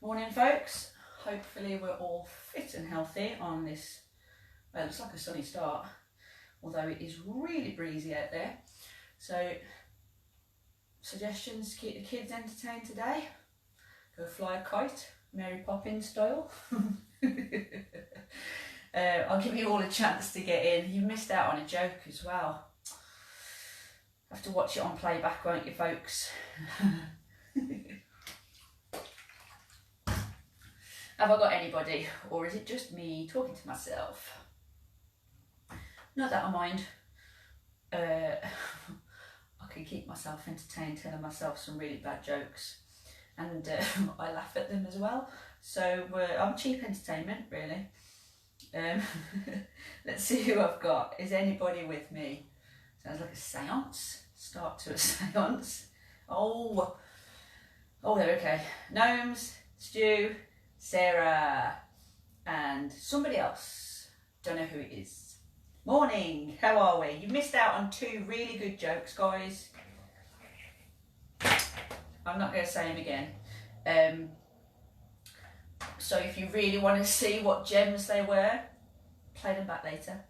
Morning folks, hopefully we're all fit and healthy on this, well, it looks like a sunny start, although it is really breezy out there. So, suggestions to keep the kids entertained today? Go fly a kite, Mary Poppins style. I'll give you all a chance to get in. You missed out on a joke as well. Have to watch it on playback, won't you folks? Have I got anybody, or is it just me talking to myself? Not that I mind. I can keep myself entertained telling myself some really bad jokes, and I laugh at them as well. So I'm cheap entertainment, really. Let's see who I've got. Is anybody with me? Sounds like a seance. Start to a seance. Oh, they're okay. Gnomes, Stu, Sarah, and somebody else. Don't know who it is. Morning, how are we? You missed out on two really good jokes, guys. I'm not going to say them again. So if you really want to see what gems they were, play them back later.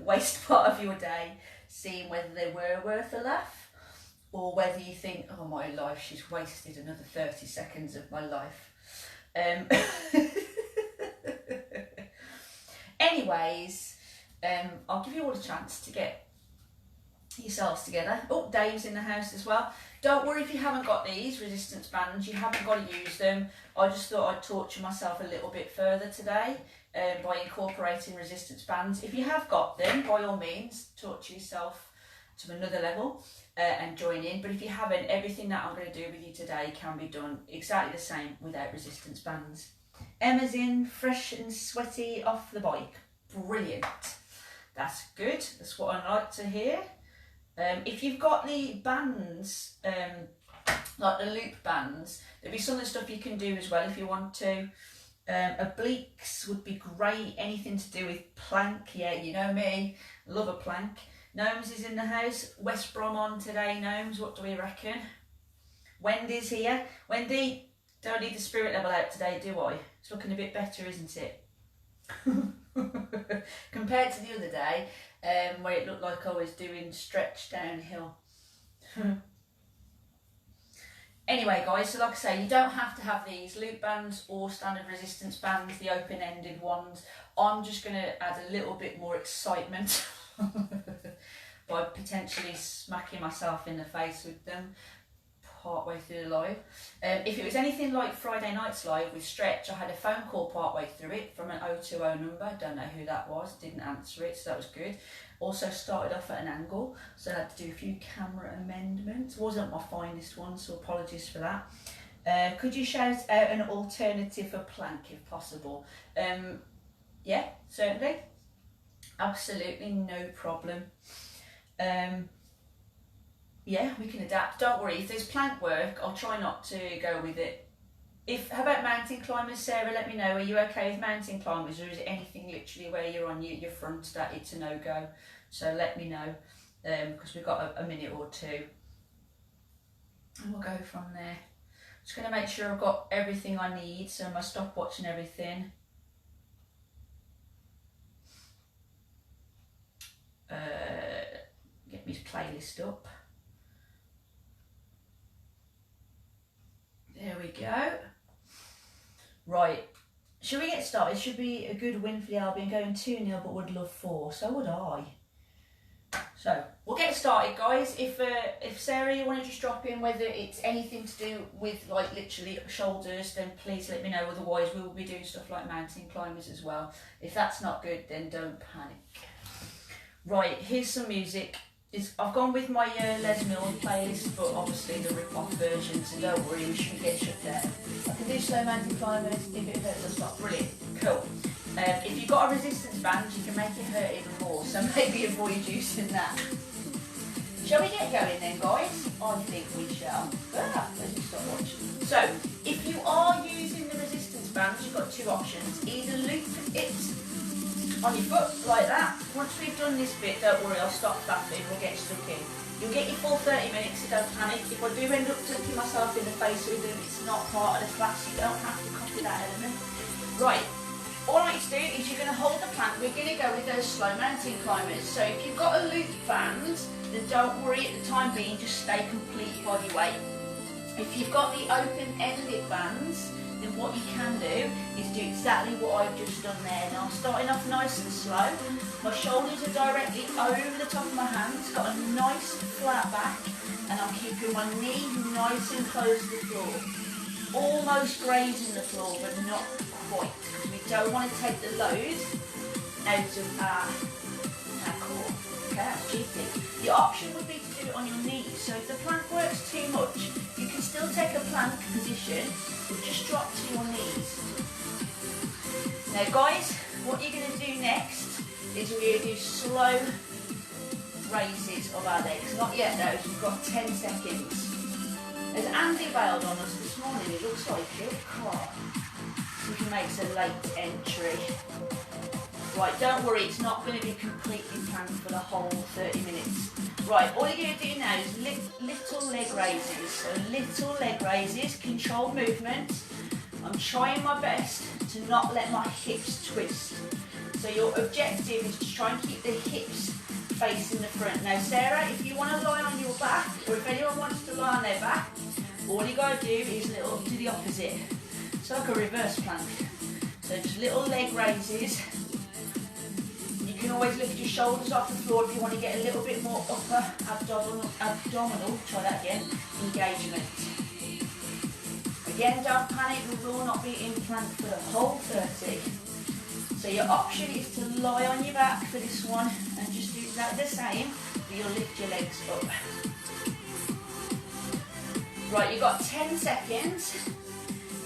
Waste part of your day seeing whether they were worth a laugh, or whether you think, oh my life, she's wasted another 30 seconds of my life. Anyways, I'll give you all a chance to get yourselves together. Oh, Dave's in the house as well. Don't worry if you haven't got these resistance bands, you haven't got to use them. I just thought I'd torture myself a little bit further today by incorporating resistance bands. If you have got them, by all means, torture yourself to another level and join in. But if you haven't, everything that I'm going to do with you today can be done exactly the same without resistance bands. Emma's in, fresh and sweaty off the bike. Brilliant. That's good. That's what I like to hear. If you've got the bands, like the loop bands, there'll be some of the stuff you can do as well if you want to. Obliques would be great. Anything to do with plank. Yeah, you know me. Love a plank. Gnomes is in the house. West Brom on today, Gnomes. What do we reckon? Wendy's here. Wendy, don't need the spirit level out today, do I? It's looking a bit better, isn't it? Compared to the other day, where it looked like I was doing stretch downhill. Anyway, guys, so like I say, you don't have to have these loop bands or standard resistance bands, the open-ended ones. I'm just going to add a little bit more excitement by potentially smacking myself in the face with them partway through the live. If it was anything like Friday night's live with Stretch, I had a phone call partway through it from an 020 number. Don't know who that was, didn't answer it, so that was good. Also started off at an angle, so I had to do a few camera amendments. Wasn't my finest one, so apologies for that. Could you shout out an alternative for plank if possible? Yeah, certainly. Absolutely no problem. Yeah, we can adapt. Don't worry, if there's plank work, I'll try not to go with it. How about mountain climbers, Sarah? Let me know. Are you okay with mountain climbers, or is it anything literally where you're on your front that it's a no-go? So let me know, because we've got a minute or two. And we'll go from there. Just going to make sure I've got everything I need, so my stopwatch and everything. Get my playlist up. There we go. Right, should we get started? Should be a good win for the Albion, going 2-0, but would love 4. So would I. So we'll get started, guys. If Sarah, you want to just drop in whether it's anything to do with like literally shoulders, then please let me know. Otherwise, we will be doing stuff like mountain climbers as well. If that's not good, then don't panic. Right, here's some music. I've gone with my Les Mills playlist, but obviously the rip-off version, so don't worry, we shouldn't get shut down. I can do slow mountain climbers if it hurts us not. Brilliant, cool. If you've got a resistance band, you can make it hurt even more, so maybe avoid using that. Shall we get going then, guys? I think we shall. Where's my stopwatch? So, if you are using the resistance bands, you've got two options. Either loop it on your foot like that, once we've done this bit, don't worry, I'll stop faffing, we'll get stuck in. You'll get your full 30 minutes, so don't panic. If I do end up touching myself in the face with them, it's not part of the class, you don't have to copy that element. Right, all I need to do is you're going to hold the plank. We're going to go with those slow mountain climbers. So if you've got a loop band, then don't worry at the time being, just stay complete body weight. If you've got the open-ended bands, then what you can do is do exactly what I've just done there. Now I'm starting off nice and slow. My shoulders are directly over the top of my hands, got a nice flat back, and I'm keeping my knee nice and close to the floor. Almost grazing the floor, but not quite. We don't want to take the load out of our core. Okay, that's cheeky. The option would be to do it on your knees. So if the plank works too much, you can still take a plank position, but just drop to your knees. Now guys, what you're going to do next is we're going to do slow raises of our legs. Not yet though, we've got 10 seconds. As Andy bailed on us this morning, it looks like it. Come on. See if he makes a late entry. Right, don't worry, it's not going to be completely planned for the whole 30 minutes. Right, all you're going to do now is little leg raises. So little leg raises, controlled movement. I'm trying my best to not let my hips twist. So your objective is to try and keep the hips facing the front. Now Sarah, if you want to lie on your back, or if anyone wants to lie on their back, all you got to do is do the opposite. It's like a reverse plank. So just little leg raises. You can always lift your shoulders off the floor if you want to get a little bit more upper abdominal, try that again, engagement. Again, don't panic, we will not be in plank for the whole 30. So your option is to lie on your back for this one and just do exactly the same, but you'll lift your legs up. Right, you've got 10 seconds,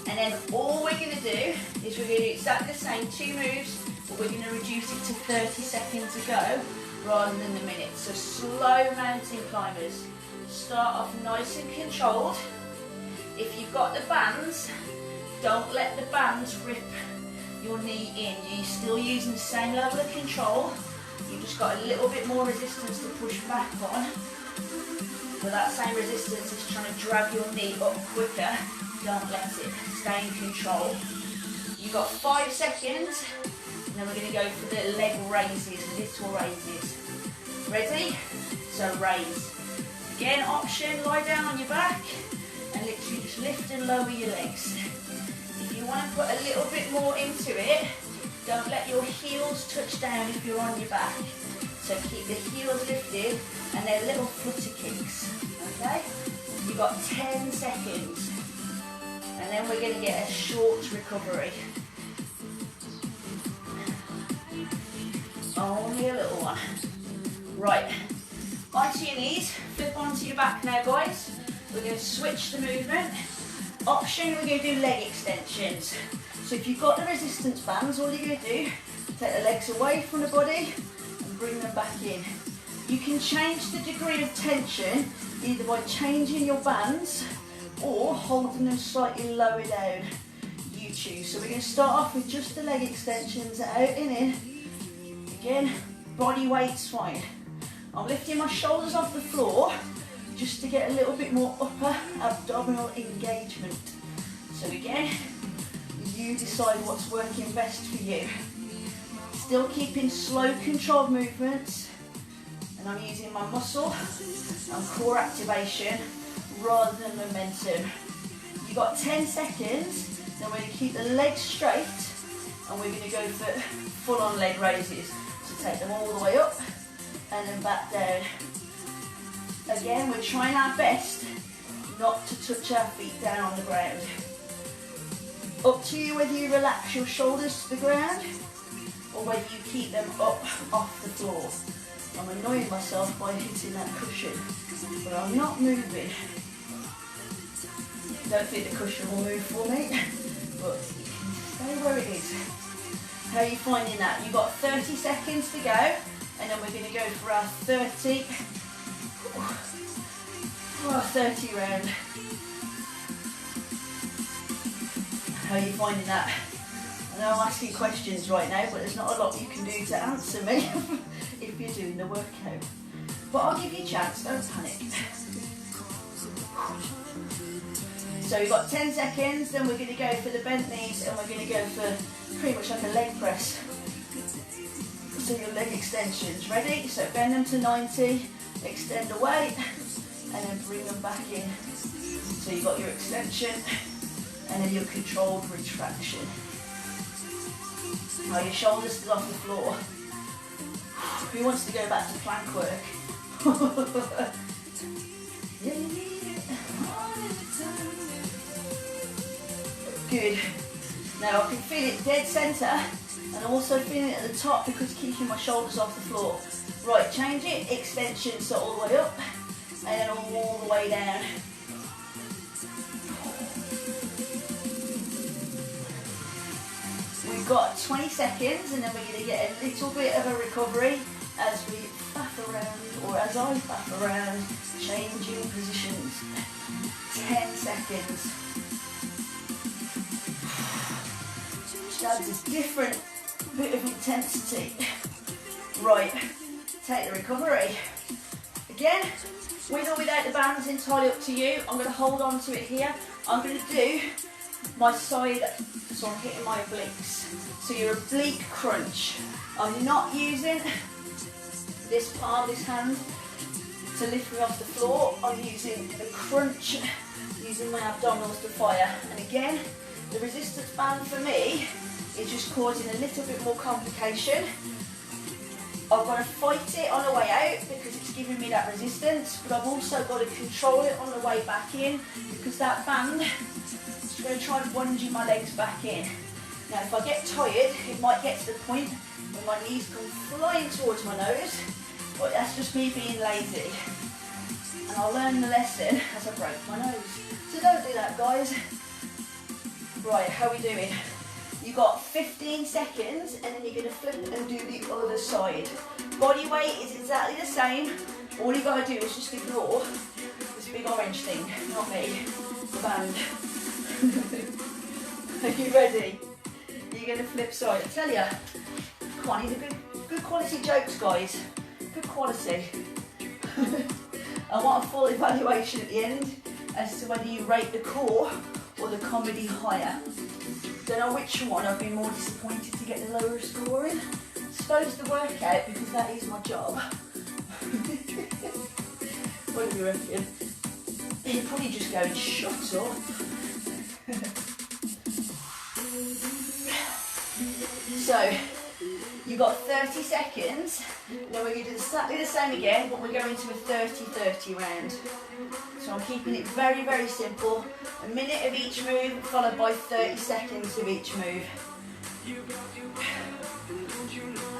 and then all we're going to do is we're going to do exactly the same, 2 moves, but we're going to reduce it to 30 seconds to go rather than the minute. So slow mountain climbers. Start off nice and controlled. If you've got the bands, don't let the bands rip your knee in. You're still using the same level of control. You've just got a little bit more resistance to push back on. But that same resistance is trying to drag your knee up quicker. Don't let it. Stay in control. You've got 5 seconds. And then we're going to go for the leg raises, little raises. Ready? So raise. Again, option, lie down on your back and literally just lift and lower your legs. If you want to put a little bit more into it, don't let your heels touch down if you're on your back. So keep the heels lifted and they're little flutter kicks, okay? You've got 10 seconds. And then we're going to get a short recovery. Only a little one. Right, onto your knees, flip onto your back now guys. We're going to switch the movement. Option, we're going to do leg extensions. So if you've got the resistance bands, all you're going to do, take the legs away from the body and bring them back in. You can change the degree of tension either by changing your bands or holding them slightly lower down. You choose. So we're going to start off with just the leg extensions, out and in. Again, body weight's fine. I'm lifting my shoulders off the floor just to get a little bit more upper abdominal engagement. So again, you decide what's working best for you. Still keeping slow controlled movements, and I'm using my muscle and core activation rather than momentum. You've got 10 seconds, then we're going to keep the legs straight and we're going to go for full on leg raises. So take them all the way up and then back down. Again, we're trying our best not to touch our feet down on the ground. Up to you whether you relax your shoulders to the ground or whether you keep them up off the floor. I'm annoying myself by hitting that cushion, but I'm not moving. Don't think the cushion will move for me, but you can stay where it is. How are you finding that? You've got 30 seconds to go, and then we're going to go for our 30 round. How are you finding that? I know I'm asking questions right now, but there's not a lot you can do to answer me. you're doing the workout. But I'll give you a chance, don't panic. So we've got 10 seconds, then we're going to go for the bent knees and we're going to go for pretty much like a leg press. So your leg extensions, ready? So bend them to 90, extend away, and then bring them back in. So you've got your extension, and then your controlled retraction. Now your shoulders still off the floor. Who wants to go back to plank work? Good. Now I can feel it dead centre, and I'm also feeling it at the top because it's keeping my shoulders off the floor. Right, change it, extension, so all the way up, and then all the way down. We've got 20 seconds, and then we're going to get a little bit of a recovery as we faff around, or as I faff around, changing positions. 10 seconds. That's a different bit of intensity. Right, take the recovery. Again, with or without the bands, entirely up to you. I'm going to hold on to it here. I'm going to do my side, so I'm hitting my obliques. So your oblique crunch. I'm not using this palm, this hand, to lift me off the floor. I'm using the crunch, using my abdominals to fire. And again, the resistance band for me is just causing a little bit more complication. I've got to fight it on the way out because it's giving me that resistance, but I've also got to control it on the way back in because that band is going to try and bungee my legs back in. Now if I get tired, it might get to the point where my knees come flying towards my nose, but that's just me being lazy. And I'll learn the lesson as I break my nose. So don't do that, guys. Right, how are we doing? You've got 15 seconds and then you're going to flip and do the other side. Body weight is exactly the same. All you got to do is just ignore this big orange thing, not me, the band. Are you ready? You're going to flip side. I tell you, come on, these are good quality jokes, guys. Good quality. I want a full evaluation at the end as to whether you rate the core or the comedy higher. Don't know which one I've been more disappointed to get the lower score in. I suppose the workout, because that is my job. What do you reckon? You're probably just going, shut up. So, you've got 30 seconds. Then we're going to do exactly the same again, but we're going to a 30-30 round. So I'm keeping it very, very simple. A minute of each move, followed by 30 seconds of each move.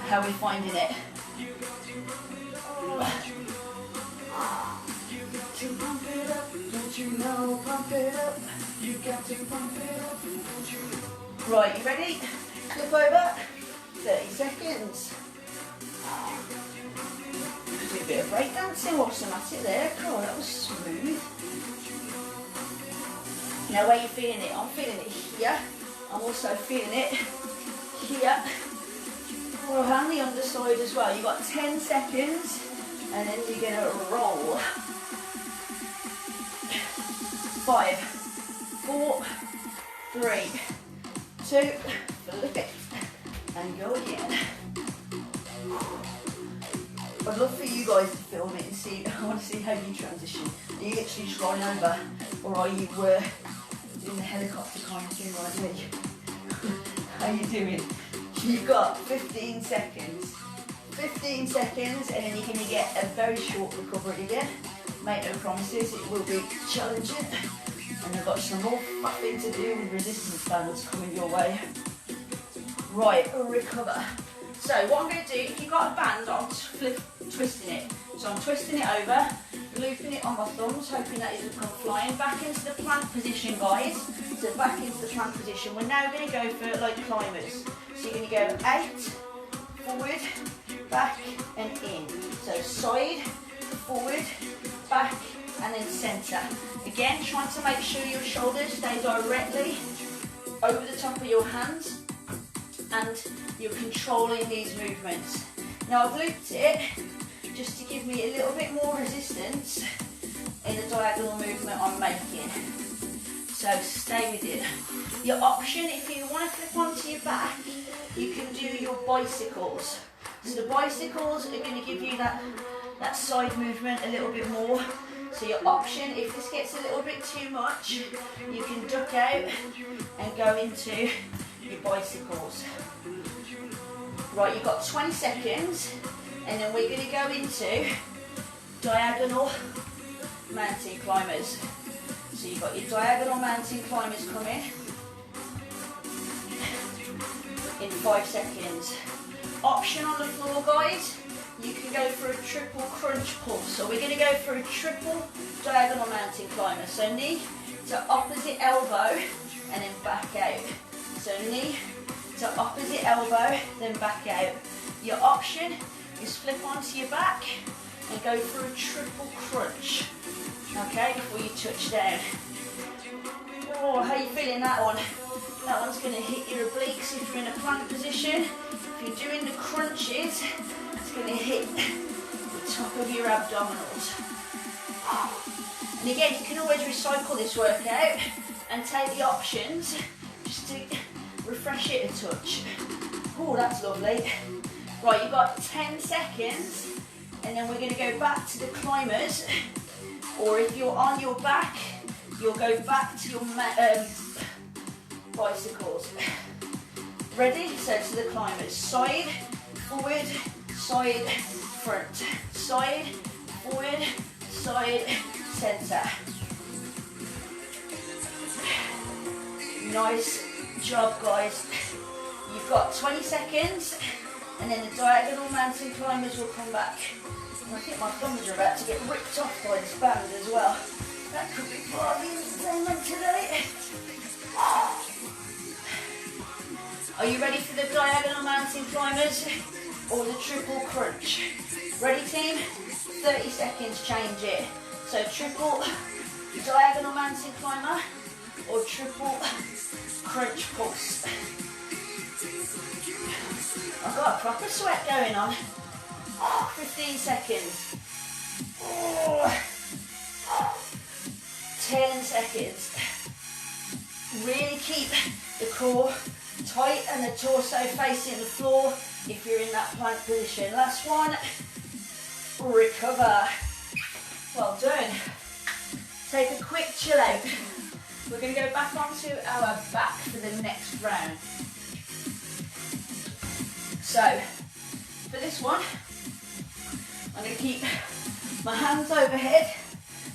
How are we finding it? To pump it up, don't you know, pump it up. You got to pump it up, don't you know. Right, you ready? Flip over. 30 seconds. Do a bit of breakdancing while somatic there. Oh, that was smooth. Now where are you feeling it? I'm feeling it here. I'm also feeling it here. Oh, and the underside as well. You've got 10 seconds and then you're going to roll. 5, 4, 3, 2, flip it. And go again. I'd love for you guys to film it and see. I want to see how you transition. Are you literally just rolling over, or are you doing the helicopter kind of thing like me? How you doing? You've got 15 seconds. 15 seconds, and then you're going to get a very short recovery again. Make no promises. It will be challenging. And I've got some more faffing to do with resistance bands coming your way. Right, recover. So what I'm going to do, if you've got a band, I'm twisting it. So I'm twisting it over, looping it on my thumbs, hoping that it doesn't come flying. Back into the plank position, guys. So back into the plank position. We're now going to go for like climbers. So you're going to go out, forward, back and in. So side, forward, back and then centre. Again, trying to make sure your shoulders stay directly over the top of your hands and you're controlling these movements. Now I've looped it just to give me a little bit more resistance in the diagonal movement I'm making. So stay with it. Your option, if you want to flip onto your back, you can do your bicycles. So the bicycles are going to give you that side movement a little bit more. So your option, if this gets a little bit too much, you can duck out and go into your bicycles. Right, you've got 20 seconds, and then we're going to go into diagonal mountain climbers. So you've got your diagonal mountain climbers coming in 5 seconds. Option on the floor, guys, you can go for a triple crunch pull. So we're going to go for a triple diagonal mountain climber. So knee to opposite elbow and then back out. So knee to opposite elbow, then back out. Your option is flip onto your back and go for a triple crunch. Okay, before you touch down. Oh, how are you feeling that one? That one's going to hit your obliques if you're in a plank position. If you're doing the crunches, it's going to hit the top of your abdominals. And again, you can always recycle this workout and take the options just to refresh it a touch. Oh, that's lovely. Right, you've got 10 seconds, and then we're going to go back to the climbers. Or if you're on your back, you'll go back to your bicycles. Ready? So to the climbers. Side, forward, side, front. Side, forward, side, centre. Nice job, guys. You've got 20 seconds, and then the diagonal mountain climbers will come back. And I think my thumbs are about to get ripped off by this band as well. That could be part of the entertainment today. Are you ready for the diagonal mountain climbers or the triple crunch? Ready, team? 30 seconds, change it. So triple diagonal mountain climber or triple crunch pulse. I've got a proper sweat going on. 15 seconds. 10 seconds. Really keep the core tight and the torso facing the floor if you're in that plank position. Last one. Recover. Well done. Take a quick chill out. We're going to go back onto our back for the next round. So, for this one, I'm going to keep my hands overhead.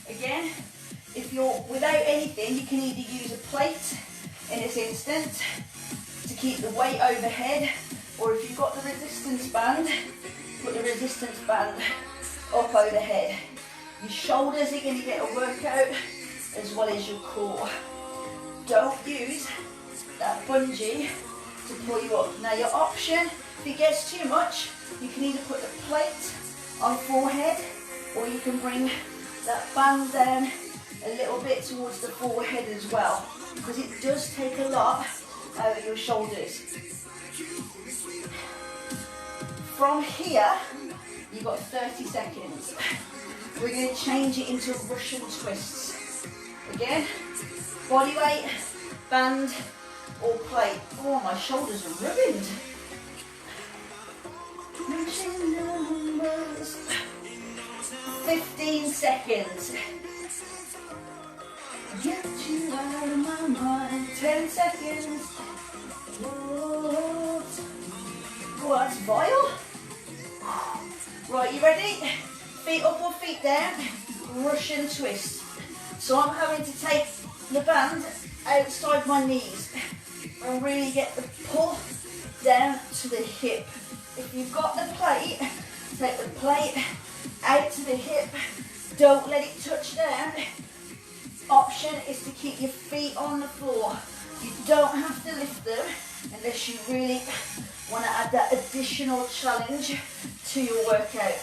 Again, if you're without anything, you can either use a plate in this instance to keep the weight overhead, or if you've got the resistance band, put the resistance band up overhead. Your shoulders are going to get a workout as well as your core. Don't use that bungee to pull you up. Now your option, if it gets too much, you can either put the plate on forehead, or you can bring that band down a little bit towards the forehead as well, because it does take a lot out of your shoulders. From here, you've got 30 seconds. We're going to change it into Russian twists. Again, body weight, band, or plate. Oh, my shoulders are ruined. 15 seconds. Get you out of my mind. 10 seconds. Oh, that's vile. Right, you ready? Feet up or feet down. Russian twist. So I'm having to take the band outside my knees and really get the pull down to the hip. If you've got the plate, take the plate out to the hip. Don't let it touch down. Option is to keep your feet on the floor. You don't have to lift them unless you really want to add that additional challenge to your workout.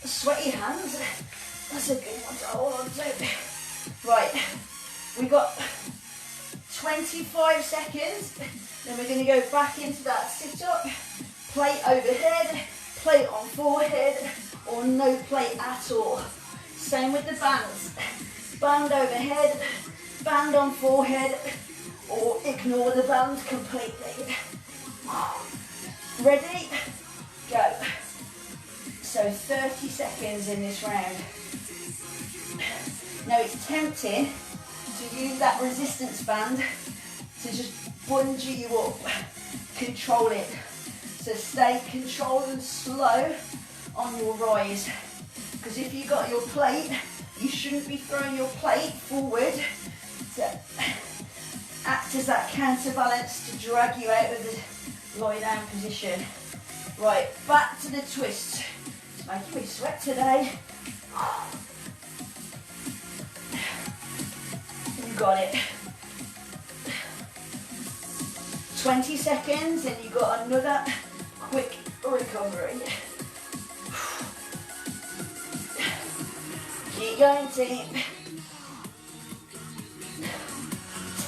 Sweaty hands, that's a good one to hold on to. Right, we've got 25 seconds, then we're going to go back into that sit-up, plate overhead, plate on forehead or no plate at all. Same with the bands. Band overhead, band on forehead, or ignore the band completely. Ready? Go. So 30 seconds in this round. Now it's tempting to use that resistance band to just bungee you up. Control it. So stay controlled and slow on your rise. Because if you got your plate, you shouldn't be throwing your plate forward to act as that counterbalance to drag you out of the lie down position. Right, back to the twist. It's making me sweat today. You got it. 20 seconds and you got another quick recovery. Keep going, team.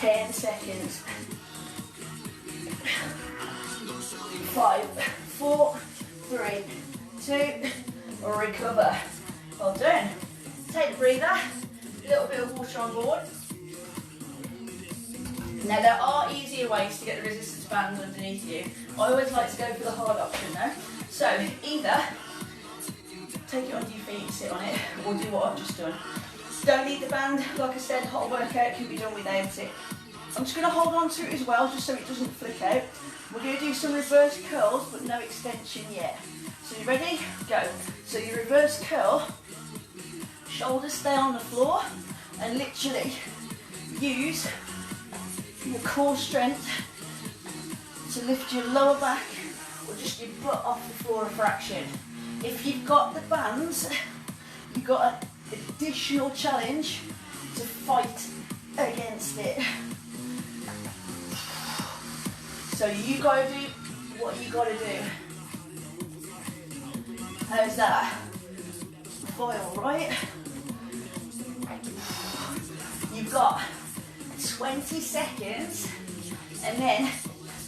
10 seconds. 5, 4, 3, 2, recover. Well done. Take the breather, a little bit of water on board. Now there are easier ways to get the resistance band underneath you. I always like to go for the hard option though. So either take it onto your feet, sit on it, or do what I've just done. Don't need the band, like I said, hot workout can be done without it. I'm just going to hold on to it as well, just so it doesn't flick out. We're going to do some reverse curls, but no extension yet. So you ready? Go. So you reverse curl, shoulders stay on the floor, and literally use your core strength to lift your lower back or just your butt off the floor a fraction. If you've got the bands, you've got an additional challenge to fight against it. So you gotta do what you gotta do. How's that? File, right? You've got 20 seconds, and then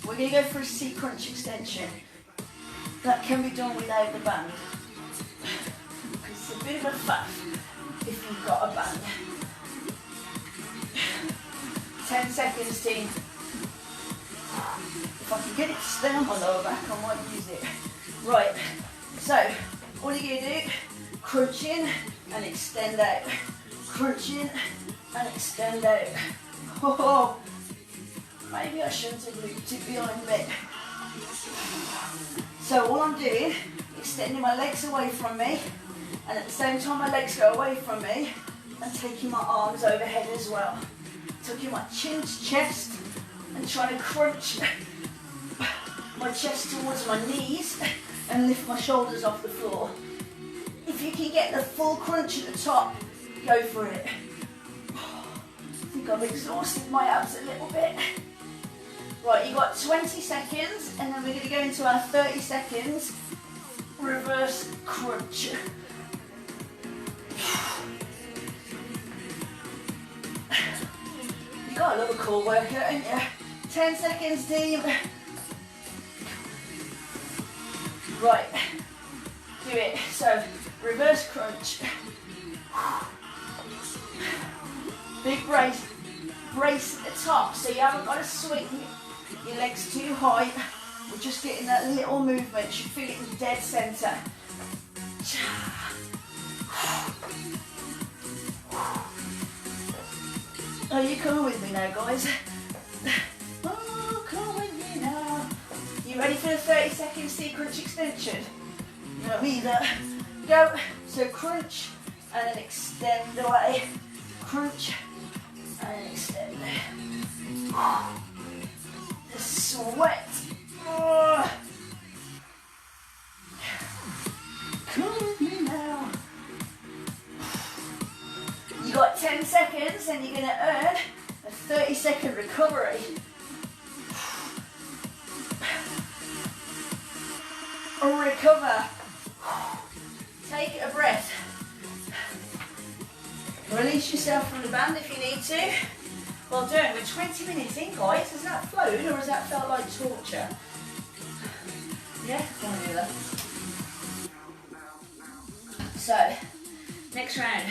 we're going to go for a C crunch extension. That can be done without the band. It's a bit of a faff if you've got a band. 10 seconds, team. If I can get it to stay on my lower back, I might use it. Right, so what are you going to do? Crunch in and extend out. Crunch in and extend out. Oh, maybe I shouldn't have looped it behind me. So all I'm doing, extending my legs away from me, and at the same time my legs go away from me, and taking my arms overhead as well. Tucking my chin to chest, and trying to crunch my chest towards my knees, and lift my shoulders off the floor. If you can get the full crunch at the top, go for it. I think I've exhausted my abs a little bit. Right, you've got 20 seconds, and then we're going to go into our 30 seconds reverse crunch. You've got a little core workout, haven't you? 10 seconds, team. Right, do it. So, reverse crunch. Big brace at the top, so you haven't got to swing your legs too high. We're just getting that little movement. You should feel it in dead centre. Are you coming with me now, guys? Oh, come with me now. You ready for the 30-second C crunch extension? No, either. Go. So crunch and then extend away. Crunch and extend. The sweat. Oh. Come with me now. You got 10 seconds and you're going to earn a 30-second recovery. Recover. Take a breath. Release yourself from the band if you need to. Well done. We're 20 minutes in, guys. Has that flown or has that felt like torture? Yeah? I want to do that. So, next round.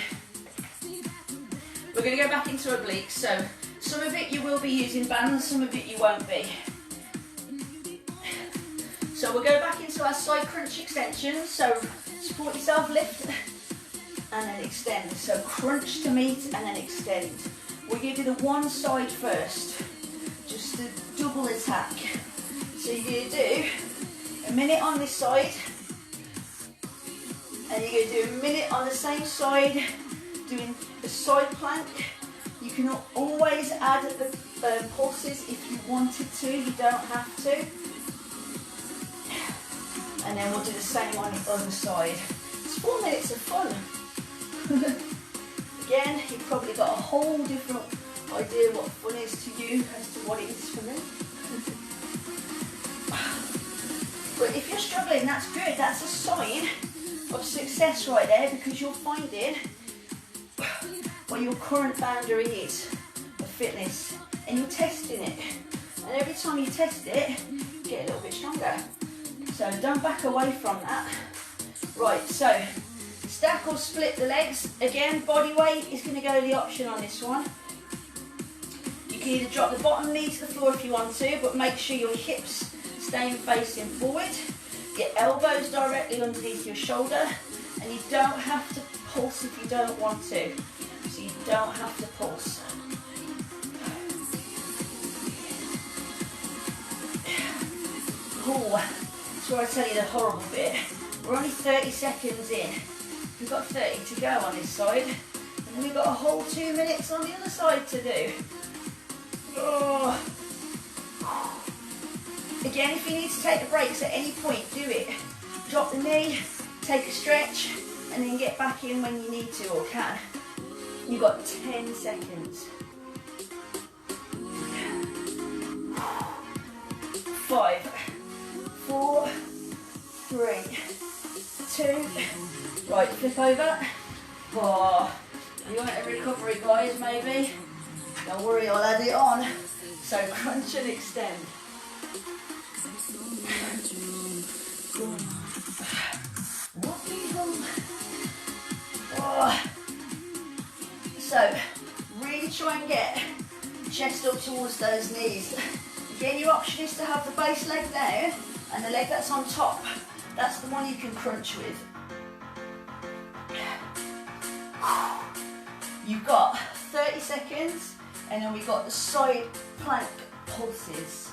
We're going to go back into obliques. So, some of it you will be using bands, some of it you won't be. So we'll go back into our side crunch extensions. So support yourself, lift, and then extend. So crunch to meet and then extend. We're going to do the one side first, just a double attack. So you're going to do a minute on this side, and you're going to do a minute on the same side, doing the side plank. You can always add the pulses if you wanted to, you don't have to. And then we'll do the same on the other side. It's 4 minutes of fun. Again, you've probably got a whole different idea what fun is to you as to what it is for me. But if you're struggling, that's good. That's a sign of success right there, because you're finding what your current boundary is of fitness, and you're testing it. And every time you test it, you get a little bit stronger. So don't back away from that. Right, so stack or split the legs. Again, body weight is going to go the option on this one. You can either drop the bottom knee to the floor if you want to, but make sure your hips stay facing forward. Your elbows directly underneath your shoulder, and you don't have to pulse if you don't want to. So you don't have to pulse. Cool. That's where I tell you the horrible bit. We're only 30 seconds in. We've got 30 to go on this side, and then we've got a whole 2 minutes on the other side to do. Oh. Again, if you need to take the breaks at any point, do it. Drop the knee, take a stretch, and then get back in when you need to or can. You've got 10 seconds. 5, 4, 3, 2, right, flip over. Oh, you want a recovery, guys, maybe? Don't worry, I'll add it on. So crunch and extend. Oh. So, really try and get chest up towards those knees. Again, your option is to have the base leg down, and the leg that's on top, that's the one you can crunch with. You've got 30 seconds, and then we've got the side plank pulses.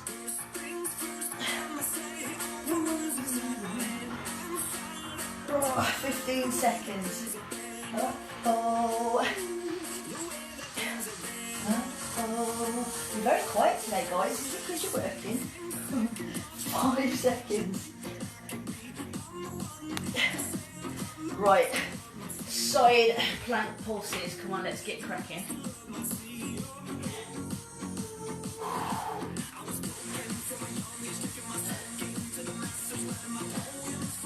Oh, 15 seconds. Oh. You're very quiet today, guys. Is it because you're working? 5 seconds. Right. Side plank pulses. Come on, let's get cracking.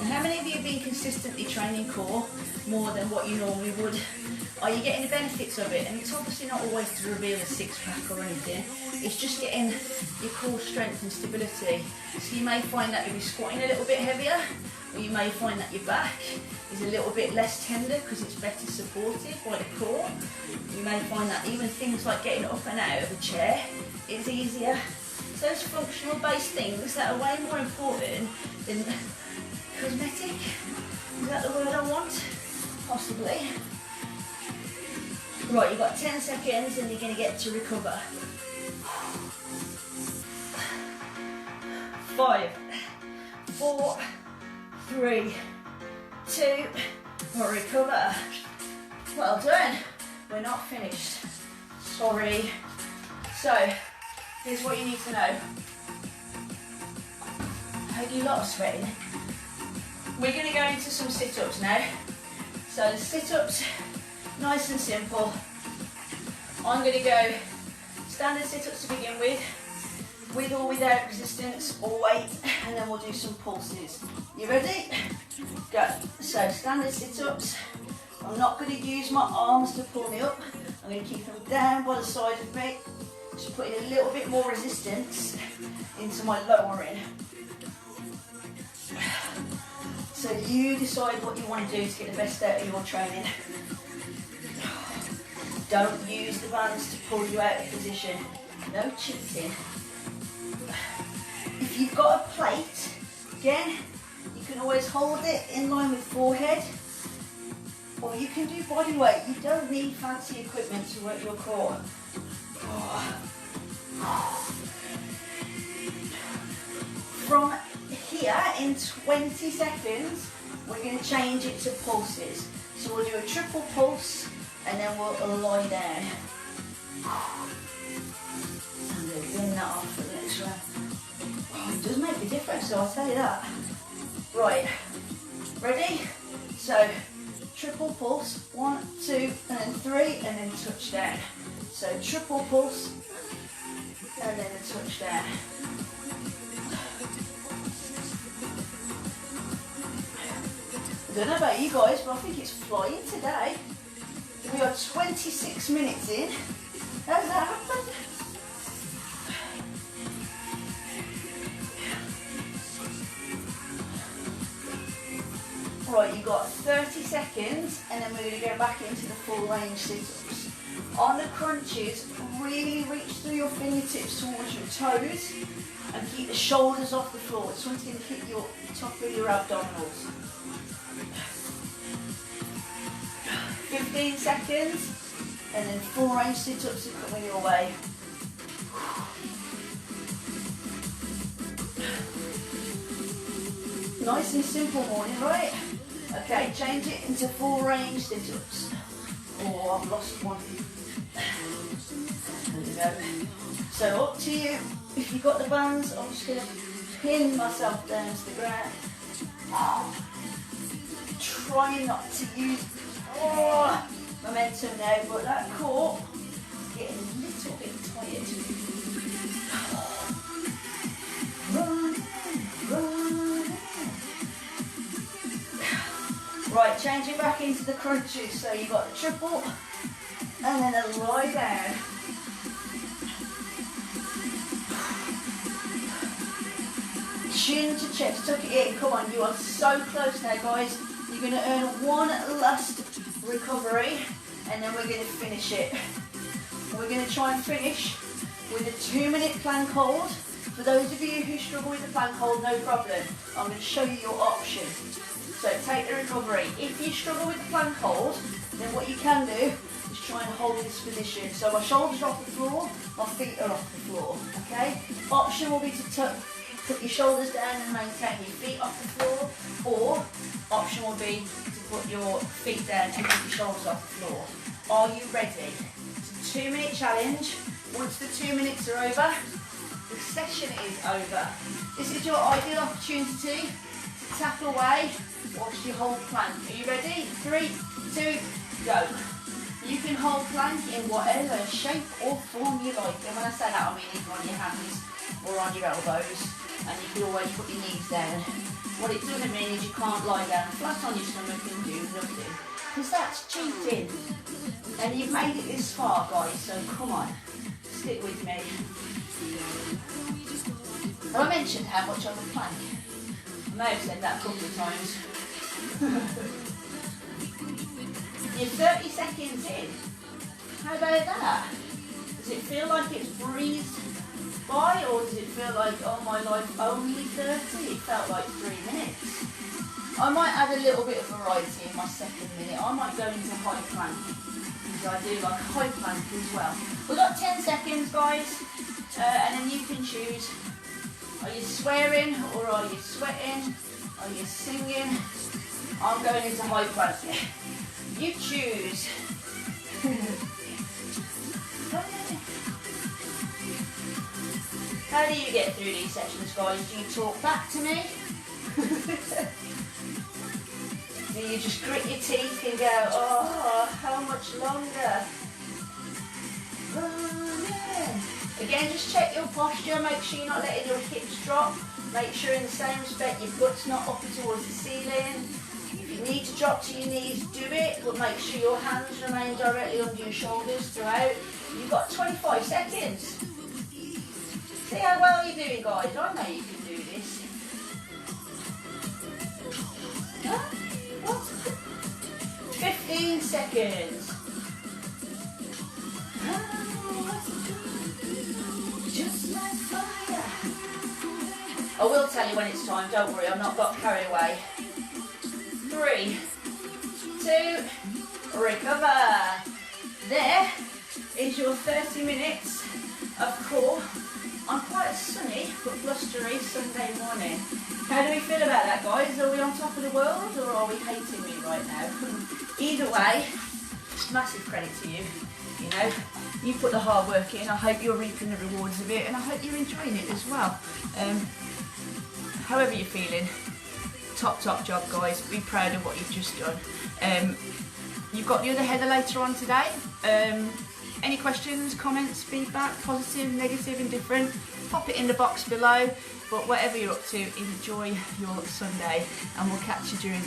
How many of you have been consistently training core more than what you normally would? Are you getting the benefits of it? And it's obviously not always to reveal a six-pack or anything. It's just getting your core strength and stability. So you may find that you'll be squatting a little bit heavier, or you may find that your back is a little bit less tender because it's better supported by the core. You may find that even things like getting up and out of a chair is easier. So those functional based things that are way more important than cosmetic. Is that the word I want? Possibly. Right, you've got 10 seconds and you're going to get to recover. 5, 4, 3, 2, or recover. Well done. We're not finished. Sorry. So, here's what you need to know. I hope you lot are sweating. We're going to go into some sit-ups now. So the sit-ups, nice and simple. I'm going to go standard sit-ups to begin with or without resistance or weight, and then we'll do some pulses. You ready? Go. So standard sit-ups. I'm not going to use my arms to pull me up. I'm going to keep them down by the side of me. Just putting a little bit more resistance into my lowering. So you decide what you want to do to get the best out of your training. Don't use the bands to pull you out of position. No cheating. If you've got a plate, again, you can always hold it in line with forehead, or you can do body weight. You don't need fancy equipment to work your core. From here, in 20 seconds, we're going to change it to pulses. So we'll do a triple pulse, and then we'll lie down. And we'll bend that off for the next round. Oh, it does make a difference, so I'll tell you that. Right, ready? So, triple pulse, 1, 2, and then 3, and then touch down. So triple pulse, and then a touch down. I don't know about you guys, but I think it's flying today. We are 26 minutes in. How's that happened? Right, you've got 30 seconds, and then we're going to go back into the full range sit-ups. On the crunches, really reach through your fingertips towards your toes, and keep the shoulders off the floor. It's going to hit your top of your abdominals. 15 seconds, and then full range sit-ups are coming your way. Nice and simple morning, right? Okay, change it into full range sit-ups. Oh, I've lost one. There we go. So up to you. If you've got the bands, I'm just going to pin myself down to the ground. Try not to use momentum now, but that core is getting a little bit tired. Run. Right, change it back into the crunches. So you've got the triple and then a lie down. Chin to chest, tuck it in. Come on, you are so close now, guys. You're going to earn one last recovery, and then we're going to finish it. We're going to try and finish with a 2-minute plank hold. For those of you who struggle with the plank hold, no problem. I'm going to show you your option. So take the recovery. If you struggle with the plank hold, then what you can do is try and hold this position. So my shoulders are off the floor, my feet are off the floor, okay? Option will be to put your shoulders down and maintain your feet off the floor, or option will be to put your feet down and keep your shoulders off the floor. Are you ready? It's a 2-minute challenge. Once the 2 minutes are over, the session is over. This is your ideal opportunity to tap away whilst you hold plank. Are you ready? 3, 2, go. You can hold plank in whatever shape or form you like. And when I say that, I mean either on your hands or on your elbows. And you can always put your knees down. What it doesn't mean is you can't lie down flat on your stomach and do nothing. Because that's cheating. And you've made it this far, guys, so come on. Stick with me. Have I mentioned how much I would plank? I may have said that a couple of times. You're 30 seconds in. How about that? Does it feel like it's breezed by, or does it feel like, oh my life, only 30? It felt like 3 minutes. I might add a little bit of variety in my second minute. I might go into high plank, because I do like high plank as well. We've got 10 seconds, guys, and then you can choose. Are you swearing, or are you sweating? Are you singing? I'm going into high plank. You choose. How do you get through these sessions, guys? Do you talk back to me? Do you just grit your teeth and go, oh, how much longer? Again, just check your posture. Make sure you're not letting your hips drop. Make sure in the same respect your butt's not up towards the ceiling. If you need to drop to your knees, do it, but make sure your hands remain directly under your shoulders throughout. You've got 25 seconds. See how well you're doing, guys. I know you can do this. 15 seconds. Just like fire. I will tell you when it's time, don't worry, I'm not got carried away. 3, 2, recover. There is your 30 minutes of core on quite a sunny but blustery Sunday morning. How do we feel about that, guys? Are we on top of the world or are we hating me right now? Either way, massive credit to you. You know, you put the hard work in. I hope you're reaping the rewards of it, and I hope you're enjoying it as well. However you're feeling, top job, guys. Be proud of what you've just done. You've got the other header later on today. Any questions, comments, feedback, positive, negative, indifferent, pop it in the box below. But whatever you're up to, enjoy your Sunday, and we'll catch you during